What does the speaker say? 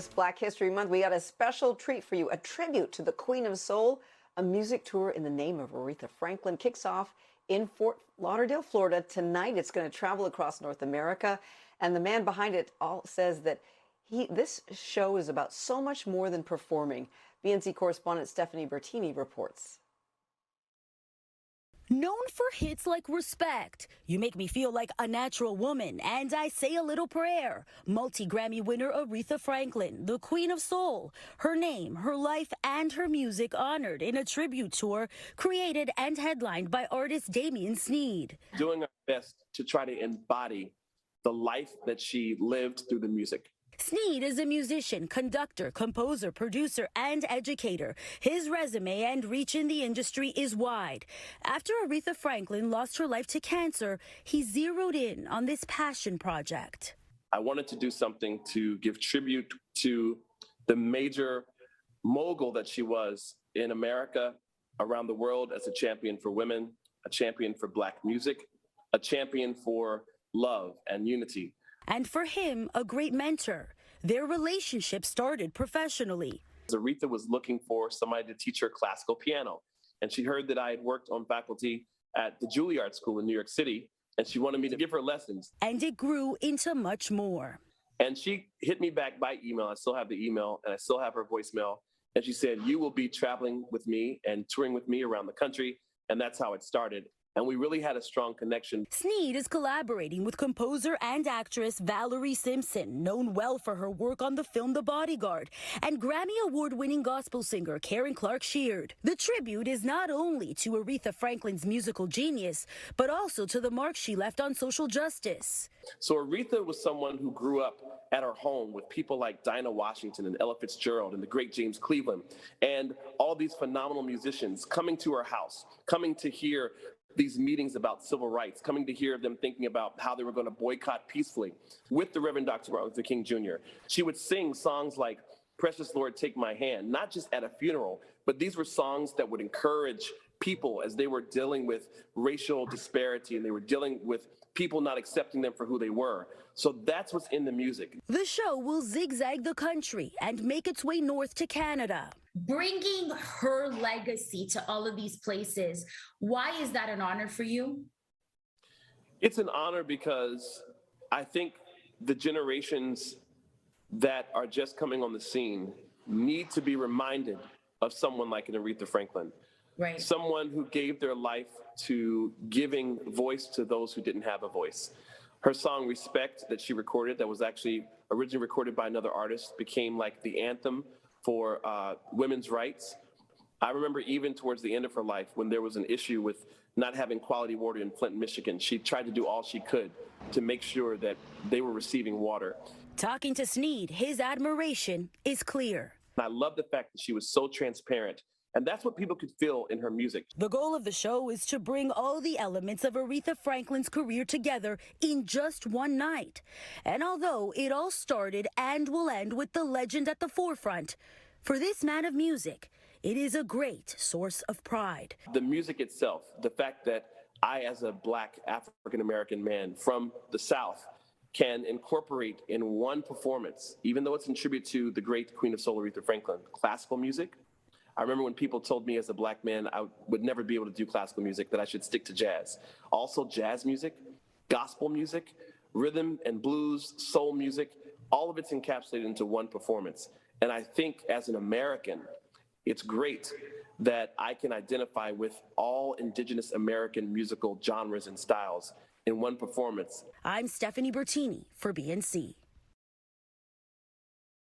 this Black History Month, we got a special treat for you, a tribute to the Queen of Soul. A music tour in the name of Aretha Franklin kicks off in Fort Lauderdale, Florida tonight. It's going to travel across North America. And the man behind it all says that this show is about so much more than performing. BNC correspondent Stephanie Bertini reports. Known for hits like Respect, You Make Me Feel Like a Natural Woman, and I Say a Little Prayer, multi-Grammy winner Aretha Franklin, the Queen of Soul, her name, her life, and her music honored in a tribute tour created and headlined by artist Damien Sneed. Doing our best to try to embody the life that she lived through the music. Sneed is a musician, conductor, composer, producer, and educator. His resume and reach in the industry is wide. After Aretha Franklin lost her life to cancer, he zeroed in on this passion project. I wanted to do something to give tribute to the major mogul that she was in America, around the world, as a champion for women, a champion for Black music, a champion for love and unity. And for him, a great mentor. Their relationship started professionally. Aretha was looking for somebody to teach her classical piano. And she heard that I had worked on faculty at the Juilliard School in New York City, and she wanted me to give her lessons. And it grew into much more. And she hit me back by email. I still have the email, and I still have her voicemail. And she said, "You will be traveling with me and touring with me around the country." And that's how it started. And we really had a strong connection. Sneed is collaborating with composer and actress Valerie Simpson, known well for her work on the film The Bodyguard, and Grammy Award-winning gospel singer Karen Clark Sheard. The tribute is not only to Aretha Franklin's musical genius, but also to the mark she left on social justice. So Aretha was someone who grew up at her home with people like Dinah Washington and Ella Fitzgerald and the great James Cleveland, and all these phenomenal musicians coming to her house, coming to hear these meetings about civil rights, coming to hear them thinking about how they were going to boycott peacefully with the Reverend Dr. Martin Luther King Jr. She would sing songs like Precious Lord, Take My Hand, not just at a funeral, but these were songs that would encourage people as they were dealing with racial disparity and they were dealing with people not accepting them for who they were. So that's what's in the music. The show will zigzag the country and make its way north to Canada. Bringing her legacy to all of these places, why is that an honor for you? It's an honor because I think the generations that are just coming on the scene need to be reminded of someone like an Aretha Franklin. Right. Someone who gave their life to giving voice to those who didn't have a voice. Her song Respect that she recorded, that was actually originally recorded by another artist, became like the anthem for women's rights. I remember even towards the end of her life, when there was an issue with not having quality water in Flint, Michigan, she tried to do all she could to make sure that they were receiving water. Talking to Sneed, his admiration is clear. I love the fact that she was so transparent. And that's what people could feel in her music. The goal of the show is to bring all the elements of Aretha Franklin's career together in just one night. And although it all started and will end with the legend at the forefront, for this man of music, it is a great source of pride. The music itself, the fact that I, as a Black African-American man from the South, can incorporate in one performance, even though it's in tribute to the great Queen of Soul, Aretha Franklin, classical music. I remember when people told me as a Black man I would never be able to do classical music, that I should stick to jazz. Also jazz music, gospel music, rhythm and blues, soul music, all of it's encapsulated into one performance. And I think as an American, it's great that I can identify with all indigenous American musical genres and styles in one performance. I'm Stephanie Bertini for BNC.